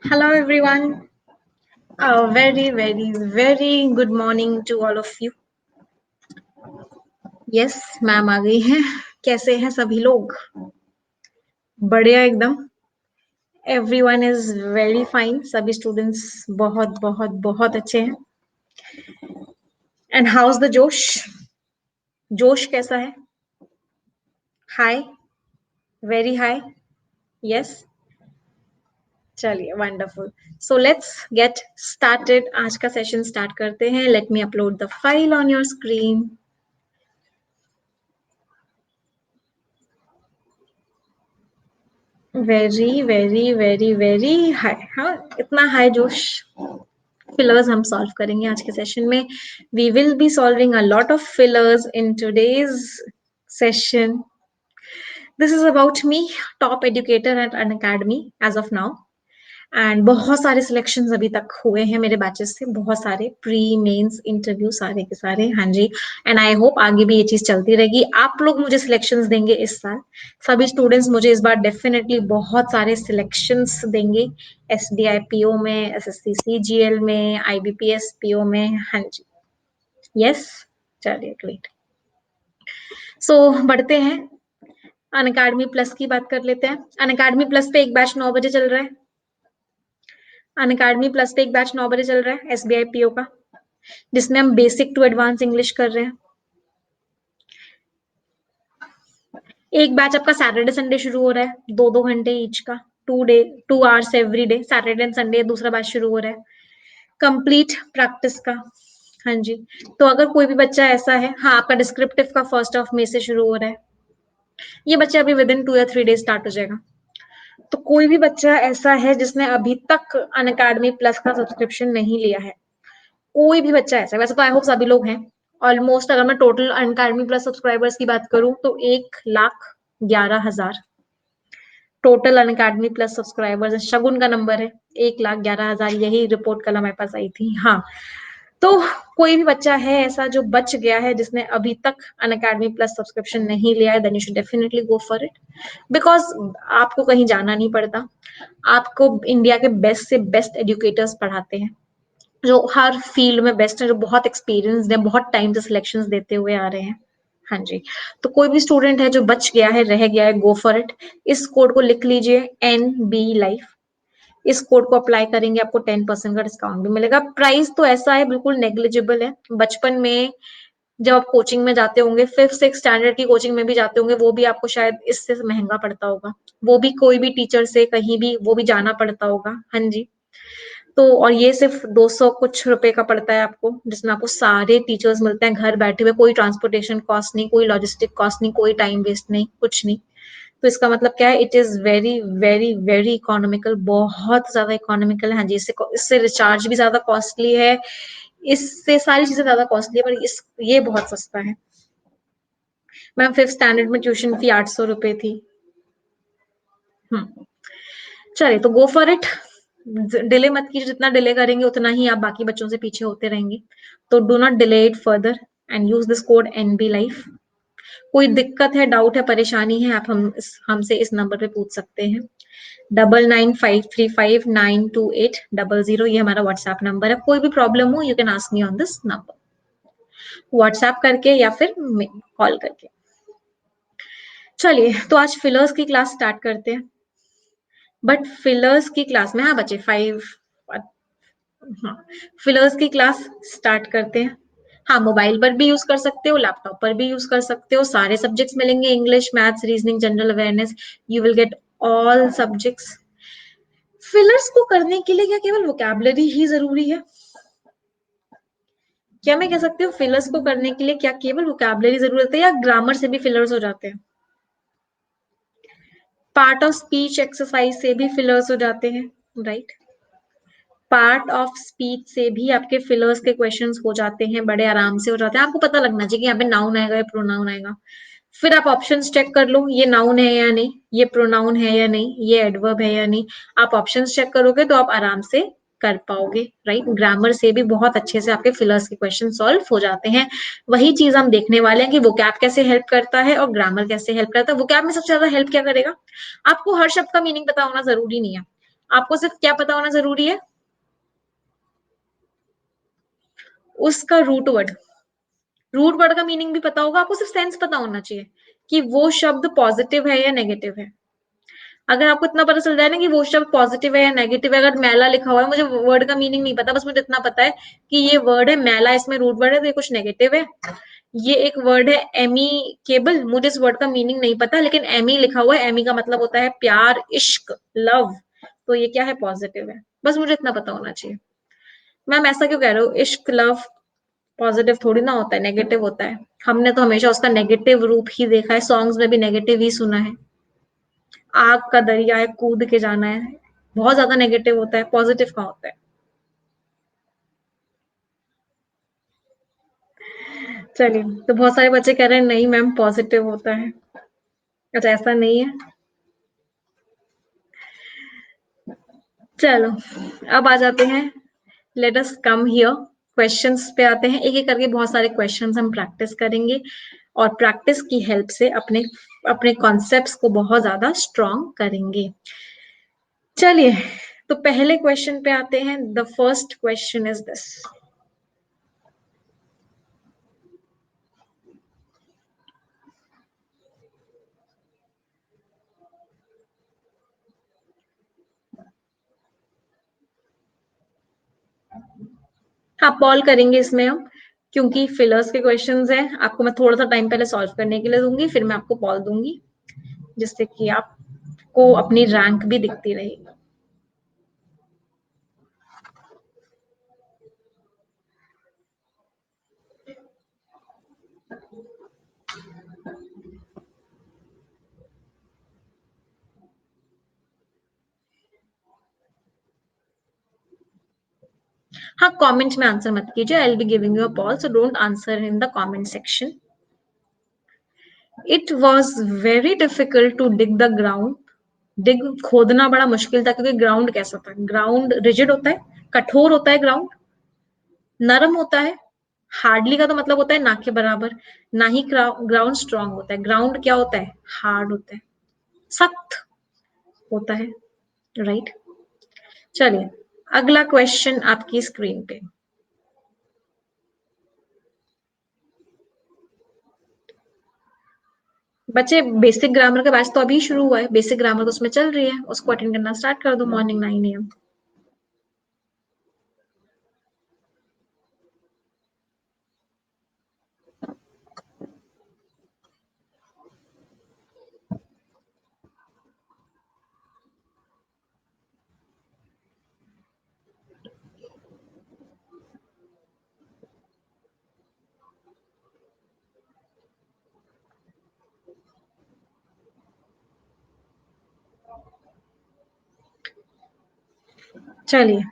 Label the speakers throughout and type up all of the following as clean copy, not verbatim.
Speaker 1: Hello, everyone. A very, very, very good morning to all of you. Yes, ma'am आ गई हैं. कैसे हैं सभी लोग? बढ़िया एकदम. Everyone is very fine. सभी students बहुत बहुत बहुत अच्छे हैं. And how's the जोश? जोश कैसा है? High, very high. Yes. चलिए wonderful. So let's get started. आज का session start करते हैं. Let me upload the file on your screen. Very very very very high. हाँ, इतना हाई जोश. फिलर्स हम सॉल्व करेंगे आज के सेशन में. We will be solving a lot of fillers in today's session. This is about me, top educator at Unacademy as of now. And बहुत सारे सिलेक्शन अभी तक हुए हैं मेरे बैचेस से. बहुत सारे प्री मेंस इंटरव्यू सारे के सारे. हाँ जी. एंड आई होप आगे भी ये चीज चलती रहेगी. आप लोग मुझे सिलेक्शंस देंगे इस साल. सभी स्टूडेंट्स मुझे इस बार डेफिनेटली बहुत सारे सिलेक्शंस देंगे. SDI PO में, SSC CGL में, IBPS PO में. हाँ जी. यस. चलिए ग्रेट. सो बढ़ते हैं. अन अकेडमी प्लस की बात कर लेते हैं. अन अकेडमी प्लस पे एक बैच 9 बजे चल रहा है. अन अकेडमी प्लस पे एक बैच 9 बजे चल रहा है SBI PO का, जिसमें हम बेसिक टू एडवांस इंग्लिश कर रहे हैं. एक बैच आपका सैटरडे संडे शुरू हो रहा है, 2-2 घंटे ईच का. 2 hours every day. Saturday and Sunday दूसरा बैच शुरू हो रहा है, कंप्लीट प्रैक्टिस का. हाँ जी. तो अगर कोई भी बच्चा ऐसा है, हाँ, आपका डिस्क्रिप्टिव का 1 मई से शुरू हो रहा है. ये बच्चा अभी विद इन 2 या 3 डेज स्टार्ट हो जाएगा. तो कोई भी बच्चा ऐसा है जिसने अभी तक अन अकेडमी प्लस का सब्सक्रिप्शन नहीं लिया है, कोई भी बच्चा ऐसा है, वैसे तो आई होप सभी लोग हैं ऑलमोस्ट. अगर मैं टोटल अन अकेडमी प्लस सब्सक्राइबर्स की बात करूं तो 1,11,000 टोटल अन अकेडमी प्लस सब्सक्राइबर्स. शगुन का नंबर है 1,11,000. यही रिपोर्ट कल हमारे पास आई थी. हाँ. तो कोई भी बच्चा है ऐसा जो बच गया है, जिसने अभी तक अन अकेडमी प्लस सब्सक्रिप्शन नहीं लिया है, then you should definitely go for it. Because आपको कहीं जाना नहीं पड़ता. आपको इंडिया के बेस्ट से बेस्ट एजुकेटर्स पढ़ाते हैं, जो हर फील्ड में बेस्ट है, जो बहुत एक्सपीरियंस्ड है, बहुत टाइम से सिलेक्शंस देते हुए आ रहे हैं. हाँ जी. तो कोई भी स्टूडेंट है जो बच गया है, रह गया है, गो फॉर इट. इस कोड को लिख लीजिए, NB लाइफ. इस कोड को अप्लाई करेंगे, आपको 10% का डिस्काउंट भी मिलेगा. प्राइस तो ऐसा है, बिल्कुल नेग्लिजिबल है. बचपन में जब आप कोचिंग में जाते होंगे, 5th 6th स्टैंडर्ड की कोचिंग में भी जाते होंगे, वो भी आपको शायद इससे महंगा पड़ता होगा. वो भी कोई भी टीचर से कहीं भी वो भी जाना पड़ता होगा. हाँ जी. तो और ये सिर्फ 200 कुछ रुपए का पड़ता है आपको, जिसमें आपको सारे टीचर्स मिलते हैं घर बैठे हुए. कोई ट्रांसपोर्टेशन कॉस्ट नहीं, कोई लॉजिस्टिक कॉस्ट नहीं, कोई टाइम वेस्ट नहीं, कुछ नहीं. तो इसका मतलब क्या है? It is very very very economical. बहुत ज्यादा इकोनॉमिकल है. हाँ जी. इससे इससे रिचार्ज भी ज्यादा कॉस्टली है, इससे सारी चीजें ज्यादा कॉस्टली है, पर ये बहुत सस्ता है. मैम 5th स्टैंडर्ड में ट्यूशन फी 800 रुपए थी. चलिए, तो गो फॉर इट. डिले मत कीजिए. जितना डिले करेंगे उतना ही आप बाकी बच्चों से पीछे होते रहेंगे. तो do not delay it further and use this code NB life. कोई दिक्कत है, डाउट है, परेशानी है, आप हमसे इस नंबर पे पूछ सकते हैं. 9953592800. ये हमारा व्हाट्सएप नंबर है. कोई भी प्रॉब्लम हो, you can ask me on this number, WhatsApp करके या फिर कॉल करके. चलिए, तो आज फिलर्स की क्लास स्टार्ट करते हैं. बट फिलर्स की क्लास में, हाँ बच्चे 5, हाँ, फिलर्स की क्लास स्टार्ट करते हैं. हाँ, मोबाइल पर भी यूज कर सकते हो, लैपटॉप पर भी यूज कर सकते हो. सारे सब्जेक्ट्स मिलेंगे, English, maths, reasoning, general awareness. You will get all subjects. Fillers को करने के लिए क्या केवल वोकैबुलरी ही जरूरी है? क्या मैं कह सकती हूँ फिलर्स को करने के लिए क्या केवल वोकैबुलरी जरूरत है, या ग्रामर से भी फिलर्स हो जाते हैं? पार्ट ऑफ स्पीच एक्सरसाइज से भी फिलर्स हो जाते हैं, राइट? पार्ट ऑफ स्पीच से भी आपके फिलर्स के क्वेश्चंस हो जाते हैं, बड़े आराम से हो जाते हैं. आपको पता लगना चाहिए कि यहाँ पे नाउन आएगा या प्रोनाउन आएगा. फिर आप ऑप्शंस चेक कर लो, ये नाउन है या नहीं, ये प्रोनाउन है या नहीं, ये एडवर्ब है या नहीं. आप ऑप्शंस चेक करोगे तो आप आराम से कर पाओगे, राइट? ग्रामर से भी बहुत अच्छे से आपके फिलर्स के क्वेश्चन सॉल्व हो जाते हैं. वही चीज हम देखने वाले हैं कि वोकैब कैसे हेल्प करता है और ग्रामर कैसे हेल्प करता है. वोकैब में सबसे ज्यादा हेल्प क्या करेगा? आपको हर शब्द का मीनिंग पता होना जरूरी नहीं है. आपको सिर्फ क्या पता होना जरूरी है? उसका रूट वर्ड का मीनिंग भी पता होगा, आपको सिर्फ सेंस पता होना चाहिए कि वो शब्द पॉजिटिव है या नेगेटिव है। अगर आपको इतना पता चल जाए ना कि वो शब्द पॉजिटिव है या नेगेटिव है, अगर मैला लिखा हुआ है, मुझे वर्ड का मीनिंग नहीं पता, बस मुझे इतना पता है कि ये वर्ड है मैला, इसमें रूट वर्ड है तो ये कुछ नेगेटिव है। ये एक वर्ड है एमी केबल, मुझे इस वर्ड का मीनिंग नहीं पता, लेकिन एमी लिखा हुआ है, एमी का मतलब होता है प्यार, इश्क, लव, तो ये क्या है? पॉजिटिव है। बस मुझे इतना पता होना चाहिए। मैम ऐसा क्यों कह रहे हो? इश्क लव पॉजिटिव थोड़ी ना होता है, नेगेटिव होता है। हमने तो हमेशा उसका नेगेटिव रूप ही देखा है, सॉन्ग्स में भी नेगेटिव ही सुना है। आग का दरिया है, कूद के जाना है, बहुत ज्यादा नेगेटिव होता है, पॉजिटिव का होता है। चलिए, तो बहुत सारे बच्चे कह रहे हैं नहीं मैम पॉजिटिव होता है। अच्छा ऐसा नहीं है। चलो, अब आ जाते हैं, let us come here, questions पे आते हैं। एक एक करके बहुत सारे क्वेश्चंस हम प्रैक्टिस करेंगे और प्रैक्टिस की हेल्प से अपने अपने कॉन्सेप्ट्स को बहुत ज्यादा स्ट्रॉन्ग करेंगे। चलिए, तो पहले क्वेश्चन पे आते हैं। The first question is this. हाँ, पॉल करेंगे इसमें हम, क्योंकि फिलर्स के क्वेश्चंस हैं। आपको मैं थोड़ा सा टाइम पहले सॉल्व करने के लिए दूंगी, फिर मैं आपको पॉल दूंगी, जिससे कि आपको अपनी रैंक भी दिखती रहेगी। हाँ, कमेंट में आंसर मत कीजिए, I will be giving you a poll, so don't answer in the comment section. It was very difficult to dig the ground. Dig खोदना बड़ा मुश्किल था, क्योंकि ग्राउंड कैसा था? ग्राउंड रिजिड होता है, कठोर होता है ग्राउंड, नरम होता है। हार्डली का तो मतलब होता है ना के बराबर। ना ही ग्राउंड स्ट्रांग होता है। ग्राउंड क्या होता है? हार्ड होता है, सख्त होता है, राइट। चलिए, अगला क्वेश्चन आपकी स्क्रीन पे। बच्चे, बेसिक ग्रामर का बैच तो अभी शुरू हुआ है, बेसिक ग्रामर तो उसमें चल रही है, उसको अटेंड करना स्टार्ट कर दो मॉर्निंग 9 AM। चलिए,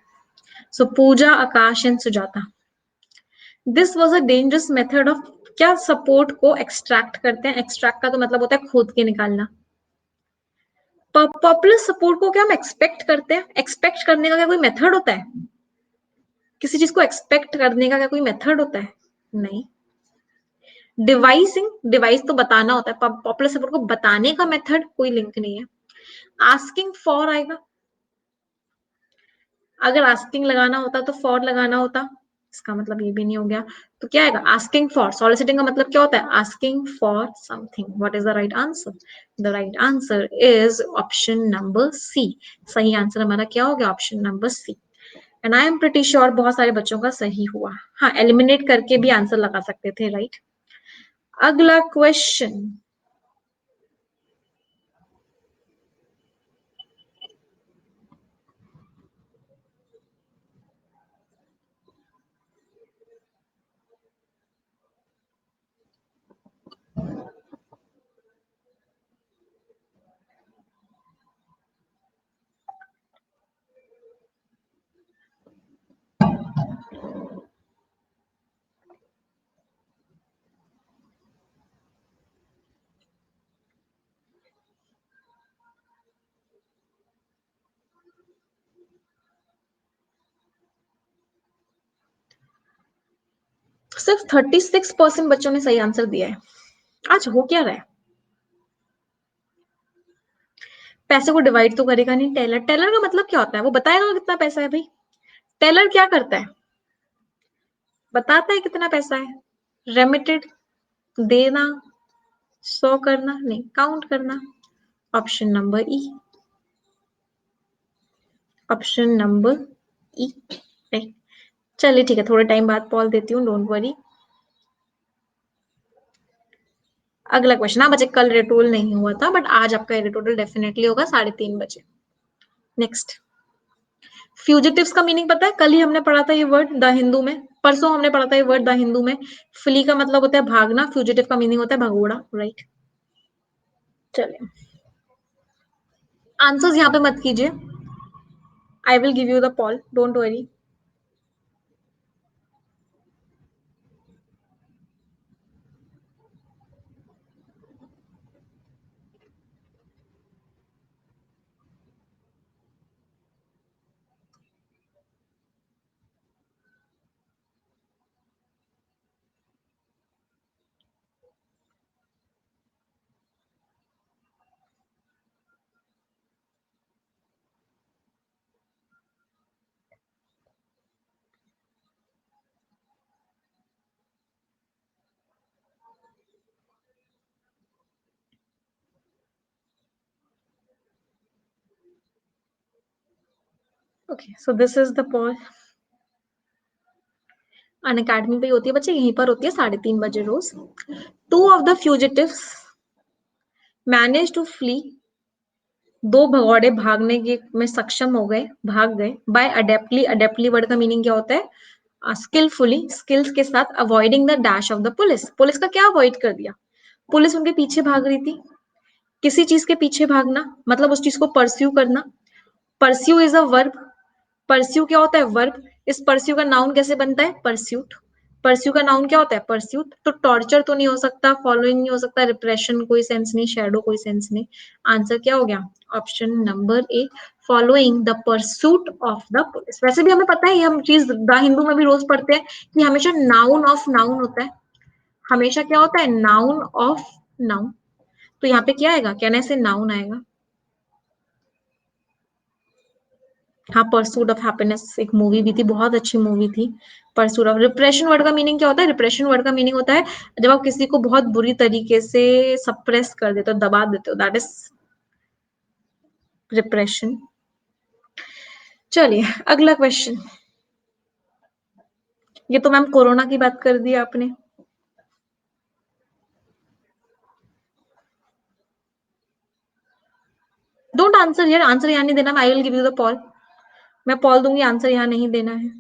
Speaker 1: so Pooja, Akash and Sujata, this was a dangerous method of, क्या सपोर्ट को एक्सट्रैक्ट करते हैं? एक्सट्रैक्ट का तो मतलब होता है खोद के निकालना। पॉपुलर सपोर्ट को क्या हम एक्सपेक्ट करते हैं? एक्सपेक्ट करने का क्या कोई मेथड होता है? किसी चीज को एक्सपेक्ट करने का क्या कोई मेथड होता है? नहीं। डिवाइसिंग, डिवाइस तो बताना होता है, पॉपुलर सपोर्ट को बताने का मेथड कोई लिंक नहीं है। आस्किंग फॉर आएगा, अगर आस्किंग लगाना होता तो फॉर लगाना होता, इसका मतलब ये भी नहीं हो गया। तो क्या आएगा? आस्किंग फॉर, सॉलिसिटिंग का मतलब क्या होता है? Asking for something. What is the right answer? The right answer is option number C. सही आंसर हमारा क्या हो गया? Option number C. And I am pretty sure बहुत सारे बच्चों का सही हुआ। हाँ, एलिमिनेट करके भी आंसर लगा सकते थे, राइट। अगला क्वेश्चन। सिर्फ 36% बच्चों ने सही आंसर दिया है। आज हो क्या रहा है? पैसे को डिवाइड तो करेगा नहीं टेलर। टेलर का मतलब क्या होता है? वो बताएगा कितना पैसा है भाई। टेलर क्या करता है? बताता है कितना पैसा है। रेमिटेड, देना, शो करना, नहीं काउंट करना। ऑप्शन नंबर ई। ऑप्शन नंबर ई। राइट। चलिए ठीक है, थोड़े टाइम बाद पॉल देती हूँ, डोंट वरी। अगला क्वेश्चन। हाँ बच्चे, कल रिटोल नहीं हुआ था, बट आज आपका रिटोटल डेफिनेटली होगा 3:30 बजे। नेक्स्ट। फ्यूजिटिव्स का मीनिंग पता है? कल ही हमने पढ़ा था ये वर्ड द हिंदू में, परसों हमने पढ़ा था ये वर्ड द हिंदू में। फ्ली का मतलब होता है भागना, फ्यूजिटिव का मीनिंग होता है भगोड़ा, राइट। चलिए, आंसर्स यहाँ पे मत कीजिए, I will give you the poll, don't worry. Okay, so this is the poll. Unacademy पे होती है बच्चे, यहीं पर होती है 3:30 बजे रोज। Two of the fugitives manage to flee, दो भगौड़े भागने के में सक्षम हो गए, भाग गए। बाय अडेप्टली, अडेप्टली वर्ड का मीनिंग क्या होता है? स्किलफुली, स्किल्स के साथ, avoiding the dash of the police. Police का क्या अवॉइड कर दिया? पुलिस उनके पीछे भाग रही थी। किसी चीज के पीछे भागना मतलब उस चीज को परस्यू करना। Pursue is a verb. Pursue क्या होता है? वर्ब। इस परस्यू का नाउन कैसे बनता है? परस्यूट। परस्यू का नाउन क्या होता है? परस्यूट। तो टॉर्चर तो नहीं हो सकता, फॉलोइंग नहीं हो सकता, रिप्रेशन कोई सेंस नहीं, शेडो कोई सेंस नहीं। आंसर क्या हो गया? Option number A, following the pursuit of the police. वैसे भी हमें पता है, ये हम चीज द हिंदू में भी रोज पढ़ते हैं कि हमेशा नाउन ऑफ नाउन होता है। हमेशा क्या होता है? Noun of noun. तो यहाँ पे क्या आएगा? कहने से नाउन आएगा। हाँ, परसूट ऑफ हैप्पीनेस एक मूवी भी थी, बहुत अच्छी मूवी थी। परसूट ऑफ, रिप्रेशन वर्ड का मीनिंग क्या होता है? रिप्रेशन वर्ड का मीनिंग होता है जब आप किसी को बहुत बुरी तरीके से सप्रेस कर देते हो, दबा देते हो, दैट इज रिप्रेशन। चलिए अगला क्वेश्चन। ये तो मैम कोरोना की बात कर दी आपने। डोंट आंसर यार, आंसर यहाँ नहीं देना, I will give you the poll. मैं पॉल दूंगी, आंसर यहाँ नहीं देना है।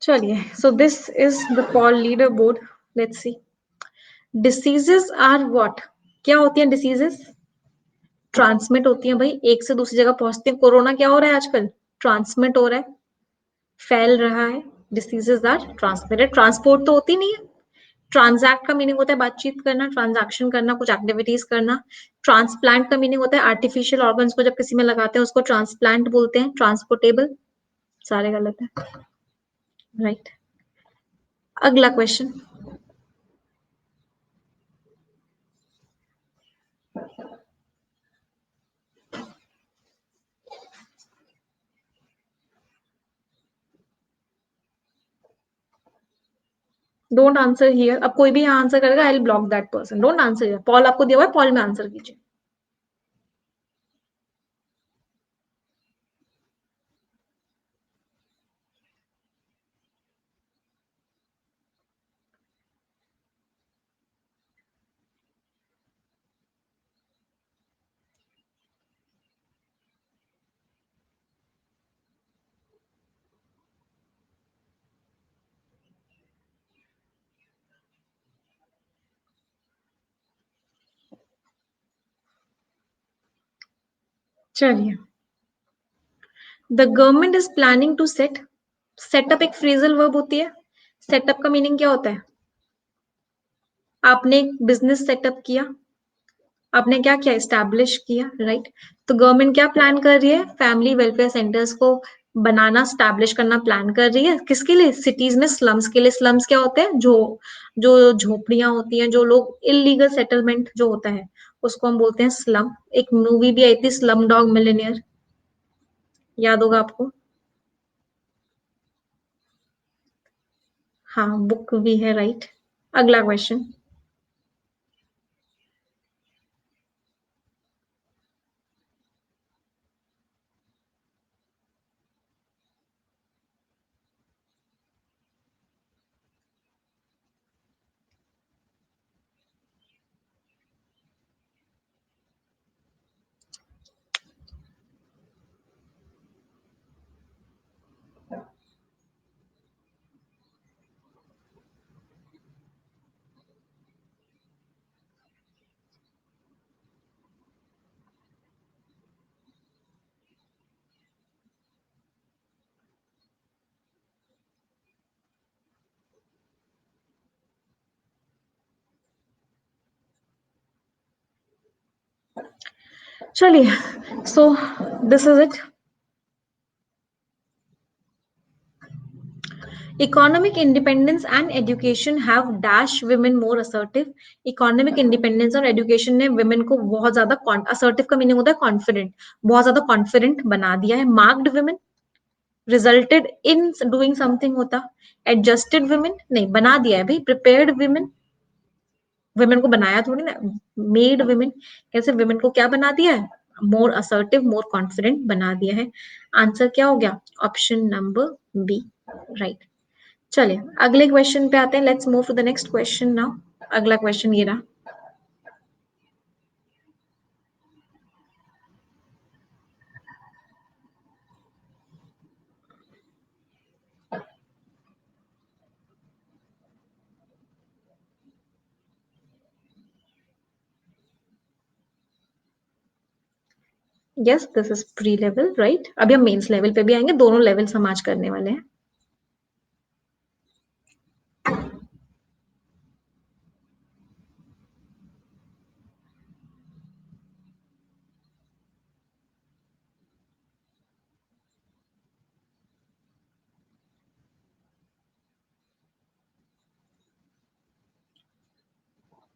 Speaker 1: चलिए, so this is the poll leaderboard. Let's see. Diseases are what? क्या होती है डिसीजेस? ट्रांसमिट होती है भाई, एक से दूसरी जगह पहुंचती है। कोरोना क्या हो रहा है आजकल? ट्रांसमिट हो रहा है, फैल रहा है। Diseases are transmitted. ट्रांसपोर्ट तो होती नहीं है। ट्रांजैक्ट का मीनिंग होता है बातचीत करना, ट्रांजैक्शन करना, कुछ एक्टिविटीज करना। ट्रांसप्लांट का मीनिंग होता है आर्टिफिशियल ऑर्गन्स को जब किसी में लगाते हैं उसको ट्रांसप्लांट बोलते हैं। ट्रांसपोर्टेबल, सारे गलत है, राइट। अगला क्वेश्चन। Don't answer here. अब कोई भी यहाँ आंसर करेगा, I will block that person. Don't answer here. Poll आपको दिया हुआ है, पॉल में आंसर कीजिए। चलिए, the government is planning to set up एक फ्रेजल वर्ब होती है। सेटअप का मीनिंग क्या होता है? आपने एक बिजनेस सेटअप किया, आपने क्या किया? एस्टैब्लिश किया, राइट? तो गवर्नमेंट क्या प्लान कर रही है? फैमिली वेलफेयर सेंटर्स को बनाना, स्टैब्लिश करना प्लान कर रही है। किसके लिए? सिटीज में स्लम्स के लिए। स्लम्स क्या होते हैं? जो जो झोपड़ियां होती हैं, जो लोग इलीगल सेटलमेंट जो होता है, उसको हम बोलते हैं स्लम। एक मूवी भी आई थी, स्लम डॉग मिलियनेयर, याद होगा आपको। हाँ, बुक भी है, राइट। अगला क्वेश्चन। चलिए, so this is it. Economic independence and education have dash women more assertive. Economic independence और education ने women को बहुत ज्यादा assertive का meaning होता है confident, बहुत ज्यादा confident बना दिया है। Marked women resulted in doing something होता, adjusted women नहीं, बना दिया है भाई। Prepared women, women को बनाया थोड़ी ना, made women, कैसे women को क्या बना दिया है? More assertive, more confident बना दिया है। आंसर क्या हो गया? Option number B, right. चलिए, अगले क्वेश्चन पे आते हैं। Let's move to the next question now. अगला क्वेश्चन ये रहा। Yes, this is pre level, right. अभी हम मेंस लेवल पे भी आएंगे, दोनों लेवल्स हम आज करने वाले हैं।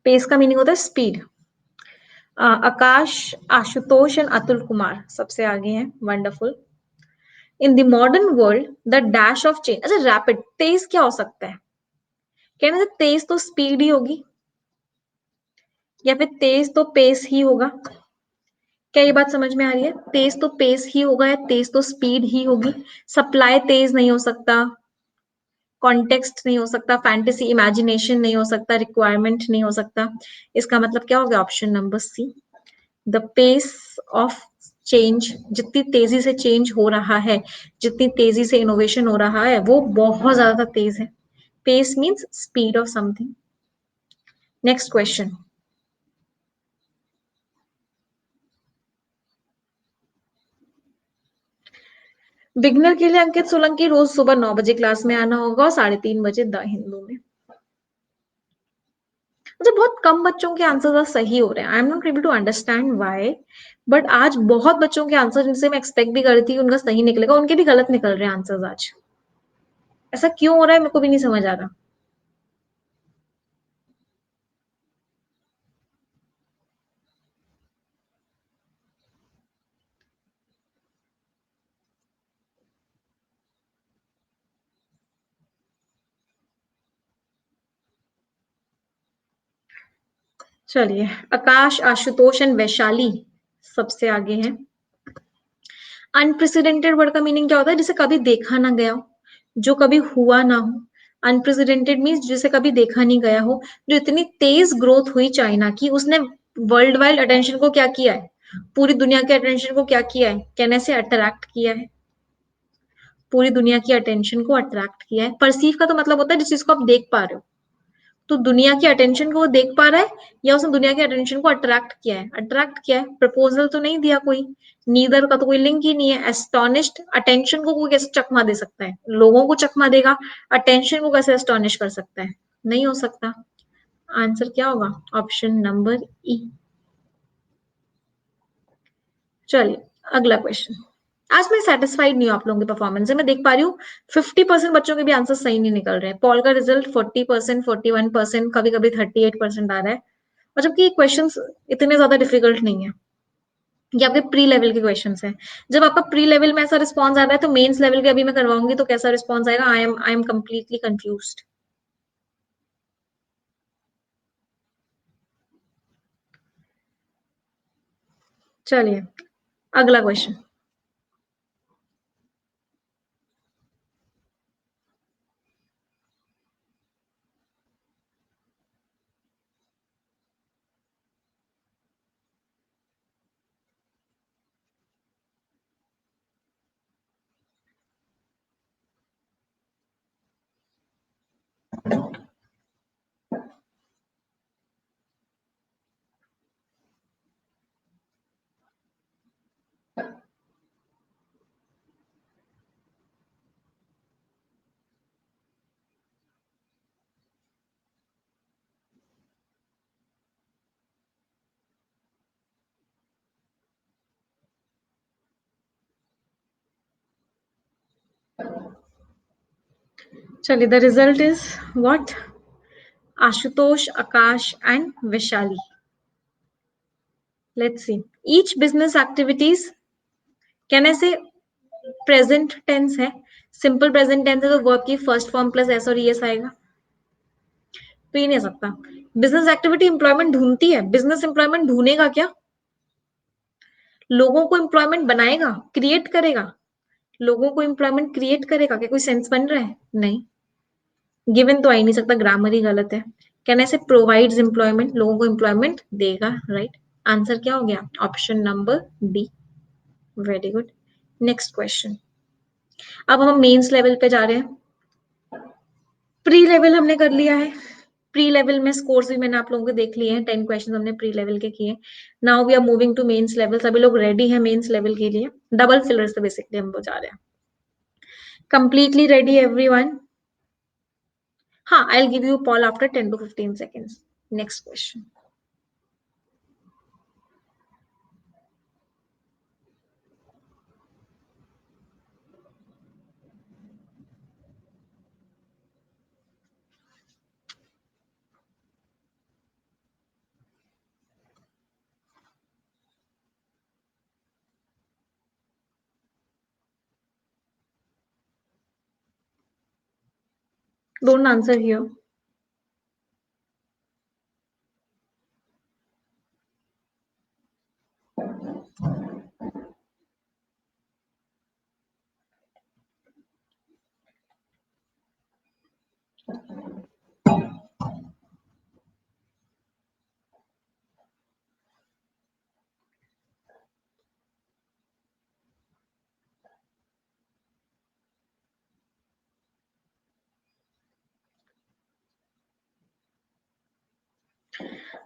Speaker 1: पेस का मीनिंग होता है speed. Akash, Ashutosh and Atul Kumar सबसे आगे हैं, wonderful. In the modern world the dash of change, अच्छा रैपिड, तेज क्या हो सकता है? कहने से तेज तो स्पीड ही होगी, या फिर तेज तो पेस ही होगा। क्या ये बात समझ में आ रही है? तेज तो पेस ही होगा, या तेज तो स्पीड ही होगी। सप्लाई तेज नहीं हो सकता, कॉन्टेक्स्ट नहीं हो सकता, फैंटेसी इमेजिनेशन नहीं हो सकता, रिक्वायरमेंट नहीं हो सकता। इसका मतलब क्या हो गया? Option number C, the pace of change. जितनी तेजी से चेंज हो रहा है, जितनी तेजी से इनोवेशन हो रहा है, वो बहुत ज्यादा तेज है। Pace means speed of something. Next question. Beginner के लिए अंकित सोलंकी, रोज सुबह 9 बजे क्लास में आना होगा और 3:30 बजे द हिंदू में। अच्छा, बहुत कम बच्चों के आंसर सही हो रहे हैं। I am not able to understand why, but आज बहुत बच्चों के आंसर जिनसे मैं एक्सपेक्ट भी कर रही थी उनका सही निकलेगा, उनके भी गलत निकल रहे हैं आंसर्स आज। ऐसा क्यों हो रहा है मेरे को भी नहीं समझ आ रहा। चलिए, आकाश, आशुतोष एंड वैशाली सबसे आगे हैं। अनप्रेसिडेंटेड वर्ड का मीनिंग क्या होता है? जिसे कभी देखा ना गया हो, जो कभी हुआ ना हो। अनप्रेसिडेंटेड मीन्स जिसे कभी देखा नहीं गया हो। जो इतनी तेज ग्रोथ हुई चाइना की, उसने वर्ल्ड वाइड अटेंशन को क्या किया है? पूरी दुनिया के अटेंशन को क्या किया है? कहने से अट्रैक्ट किया है। पूरी दुनिया की अटेंशन को अट्रैक्ट किया है। परसीव का तो मतलब होता है जिस चीज को आप देख पा रहे हो। तो दुनिया की अटेंशन को वो देख पा रहा है या उसने दुनिया की अटेंशन को अट्रैक्ट किया है? अट्रैक्ट किया है, प्रपोजल तो नहीं दिया कोई, नीदर का तो कोई लिंक ही नहीं है। एस्टोनिश्ड, अटेंशन को कोई कैसे चकमा दे सकता है? लोगों को चकमा देगा, अटेंशन को कैसे एस्टोनिश कर सकता है? नहीं हो सकता। आंसर क्या होगा? ऑप्शन नंबर ई। चलिए अगला क्वेश्चन। आज मैं सेटिस्फाइड नहीं हूँ आप लोगों के परफॉर्मेंस से। मैं देख पा रही हूँ 50% बच्चों के भी आंसर सही नहीं निकल रहे हैं। पॉल का रिजल्ट 40%, 41%, कभी कभी 38% आ रहा है, और जबकि क्वेश्चन इतने ज्यादा डिफिकल्ट नहीं है। ये आपके प्री लेवल के क्वेश्चन हैं। जब आपका प्री लेवल में ऐसा रिस्पॉन्स आ रहा है तो मेन्स लेवल के अभी मैं करवाऊंगी तो कैसा रिस्पॉन्स आएगा? I am completely confuse. चलिए अगला क्वेश्चन। चलिए the result is what? Ashutosh, Akash and Vaishali. Let's see. Each business activities, can I से प्रेजेंट टेंस है? सिंपल प्रेजेंट टेंस है तो वर्ब की फर्स्ट फॉर्म प्लस एस और ईएस आएगा, तो ये नहीं आ सकता। बिजनेस एक्टिविटी एम्प्लॉयमेंट ढूंढती है, बिजनेस एम्प्लॉयमेंट ढूंढेगा क्या? लोगों को एम्प्लॉयमेंट बनाएगा, क्रिएट करेगा? लोगों को एम्प्लॉयमेंट क्रिएट करेगा क्या? कोई सेंस बन रहा है? नहीं। गिवन तो आ ही नहीं सकता, ग्रामर ही गलत है। कैन ऐसे प्रोवाइड्स एम्प्लॉयमेंट, लोगों को एम्प्लॉयमेंट देगा, राइट। आंसर क्या हो गया? Option number D. Very good. Next question. अब हम मेंस लेवल पे जा रहे हैं। प्री लेवल हमने कर लिया है। प्री लेवल में स्कोर्स भी मैंने आप लोगों के देख लिए हैं, 10 क्वेश्चन हमने प्री लेवल के किए। Now we are moving to mains level. सभी लोग रेडी हैं मेंस लेवल के लिए? डबल फिलर्स पे बेसिकली हम जा रहे हैं। Completely ready everyone? हाँ, I will give you poll after 10 to 15 seconds. Next question. Don't answer here.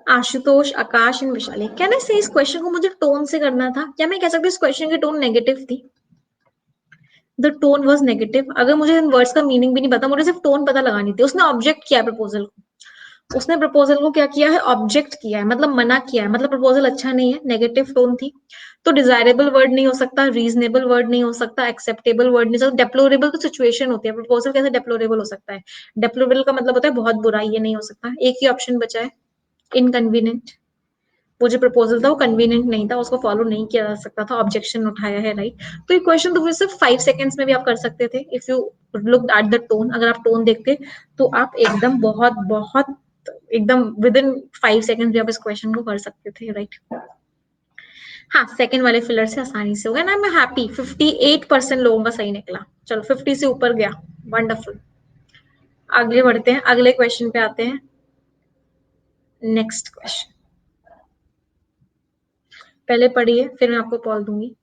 Speaker 1: Ashutosh, Akash and Vishali. क्या मैं से इस क्वेश्चन को मुझे टोन से करना था? क्या मैं कह सकती हूँ इस क्वेश्चन की टोन नेगेटिव थी? The tone was negative. अगर मुझे इन वर्ड्स का मीनिंग भी नहीं पता, मुझे सिर्फ टोन पता लगानी थी। उसने ऑब्जेक्ट किया है प्रपोजल को, उसने प्रपोजल को क्या किया है? ऑब्जेक्ट किया है, मतलब मना किया है, मतलब प्रपोजल अच्छा नहीं है, नेगेटिव टोन थी। तो डिजायरेबल वर्ड नहीं हो सकता, रीजनेबल वर्ड नहीं हो सकता, एक्सेप्टेबल वर्ड नहीं हो सकता। डेप्लोरेबल तो सिचुएशन होती है, प्रपोजल कैसे डेप्लोरेबल हो सकता है? डेप्लोरेबल का मतलब होता है बहुत बुरा, ये नहीं हो सकता। एक ही ऑप्शन बचा है, इनकन्वीनियंट। वो जो प्रपोजल था वो कन्वीनियंट नहीं था, उसको फॉलो नहीं किया जा सकता था, ऑब्जेक्शन उठाया है, राइट। तो ये क्वेश्चन तो सिर्फ 5 सेकेंड्स में भी आप कर सकते थे if you look at the tone. अगर आप टोन देखते तो आप एकदम बहुत बहुत एकदम विद इन 5 सेकेंड भी आप इस क्वेश्चन को कर सकते थे, राइट। हाँ, सेकंड वाले फिलर से आसानी से हो गया ना। मैं हैप्पी, 58% लोगों का सही निकला। चलो 50 से ऊपर गया, वंडरफुल। आगे बढ़ते हैं, अगले क्वेश्चन पे आते हैं। नेक्स्ट क्वेश्चन पहले पढ़िए, फिर मैं आपको कॉल दूंगी।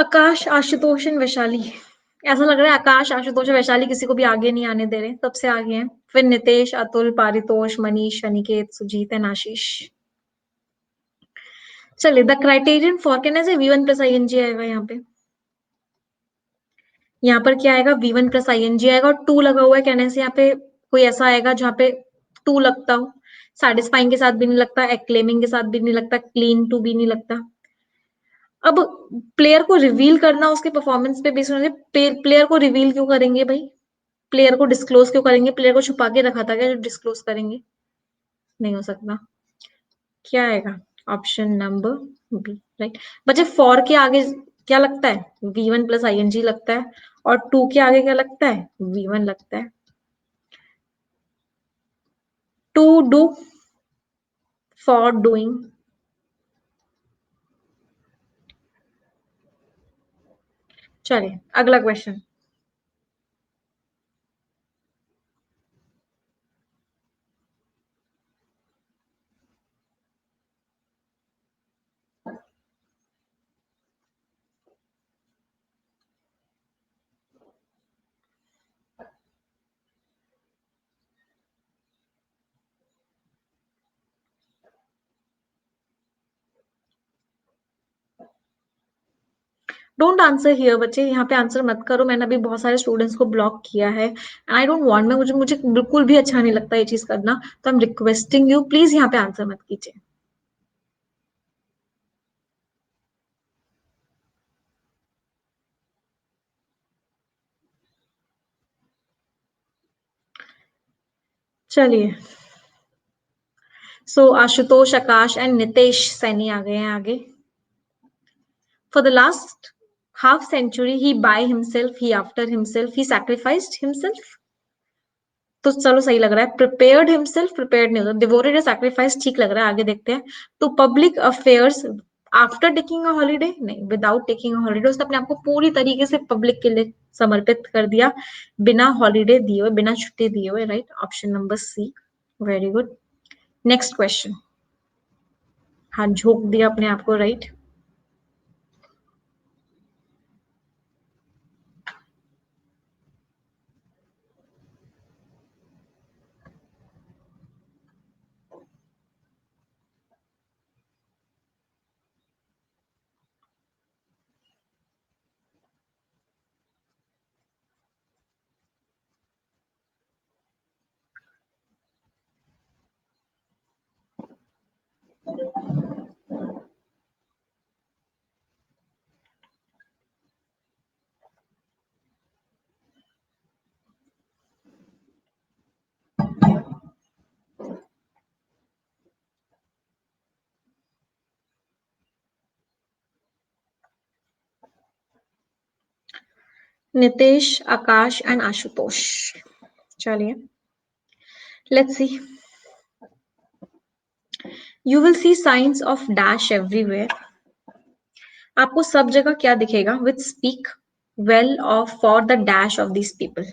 Speaker 1: आकाश, आशुतोष एंड वैशाली। ऐसा लग रहा है आकाश, आशुतोष और वैशाली किसी को भी आगे नहीं आने दे रहे, सबसे आगे हैं। फिर नितेश, अतुल, पारितोष, मनीष, अनिकेत, सुजीत एंड आशीष। चलिए, द क्राइटेरियन फॉर, कहने से V1 plus I N G आएगा यहाँ पे। यहाँ पर क्या आएगा, V1 plus I N G आएगा और टू लगा हुआ है, कहने से यहाँ पे कोई ऐसा आएगा जहाँ पे टू लगता हो। सैटिस्फाइंग के साथ भी नहीं लगता, एक्लेमिंग के साथ भी नहीं लगता, क्लीन टू भी नहीं लगता। अब प्लेयर को रिवील करना उसके परफॉर्मेंस पे बेस होना चाहिए। प्लेयर को रिवील क्यों करेंगे भाई? प्लेयर को डिस्क्लोज क्यों करेंगे? प्लेयर को छुपा के रखा था क्या जो डिस्क्लोज करेंगे? नहीं हो सकता। क्या आएगा? Option number B, right. बच्चे, फॉर के आगे क्या लगता है? V1 plus I N G लगता है। और टू के आगे क्या लगता है? V1 लगता है। To do, for doing. चलिए, अगला क्वेश्चन। डोंट आंसर हियर बच्चे, यहाँ पे आंसर मत करो। मैंने अभी बहुत सारे स्टूडेंट्स को ब्लॉक किया है। आई डोंट वांट, मैं मुझे मुझे बिल्कुल भी अच्छा नहीं लगता ये चीज करना। तो I am requesting you, please यहाँ पे आंसर मत कीजिए। चलिए, सो आशुतोष, आकाश एंड नितेश सैनी आ गए हैं आगे। For the last half century, he by himself, he after himself, he sacrificed himself. तो चलो सही लग रहा है। प्रिपेयर्ड हिमसेल्फ, प्रिपेयर्ड नहीं होता। डिवोटेड या सैक्रिफाइस ठीक लग रहा है, आगे देखते हैं। तो public affairs, after taking a holiday नहीं, विदाउट टेकिंग अ हॉलीडे, उसने अपने आप को पूरी तरीके से पब्लिक के लिए समर्पित कर दिया, बिना हॉलीडे दिए हुए, बिना छुट्टी दिए हुए, right. Option number C, very good. Next question. हाँ, झोंक दिया अपने आप को, राइट। नितेश, आकाश एंड आशुतोष। चलिए, let's see. You will see science of dash everywhere. आपको सब जगह क्या दिखेगा? Which speak well of for the dash of this people.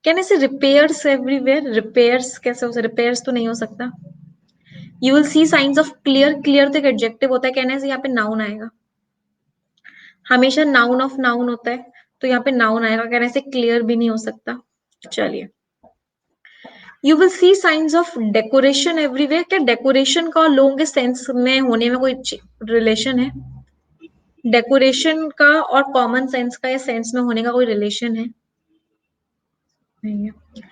Speaker 1: कहने से रिपेयर्स एवरीवेयर, रिपेयर्स कैसे हो सकता? रिपेयर्स तो नहीं हो सकता। You will see science of clear, clear तो एक एडजेक्टिव होता है, कहने से यहाँ पे नाउन आएगा। हमेशा नाउन ऑफ नाउन होता है, तो यहाँ पे नाउन आएगा, कहने से क्लियर भी नहीं हो सकता। चलिए, you will see science of decoration everywhere. क्या डेकोरेशन का लोगों के सेंस में होने में कोई रिलेशन है? डेकोरेशन का और कॉमन सेंस का या सेंस में होने का कोई रिलेशन है? नहीं है।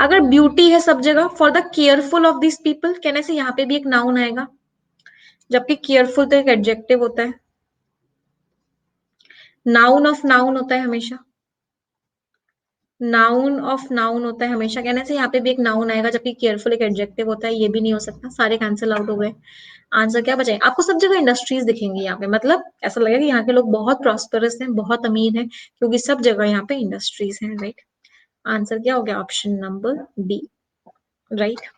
Speaker 1: अगर ब्यूटी है सब जगह, for the careful of this people, कहने से यहाँ पे भी एक नाउन आएगा, जबकि केयरफुल तो एक एडजेक्टिव होता है। नाउन ऑफ नाउन होता है हमेशा, नाउन ऑफ नाउन होता है हमेशा, कहने से यहाँ पे भी एक नाउन आएगा, जबकि केयरफुल एक एडजेक्टिव होता है। ये भी नहीं हो सकता, सारे कैंसिल आउट हो गए। आंसर क्या बचे? आपको सब जगह इंडस्ट्रीज दिखेंगी यहाँ पे, मतलब ऐसा लगेगा कि यहाँ के लोग बहुत प्रॉस्परस हैं, बहुत अमीर हैं, क्योंकि सब जगह यहाँ पे इंडस्ट्रीज हैं, राइट। आंसर क्या हो गया? Option number D, right.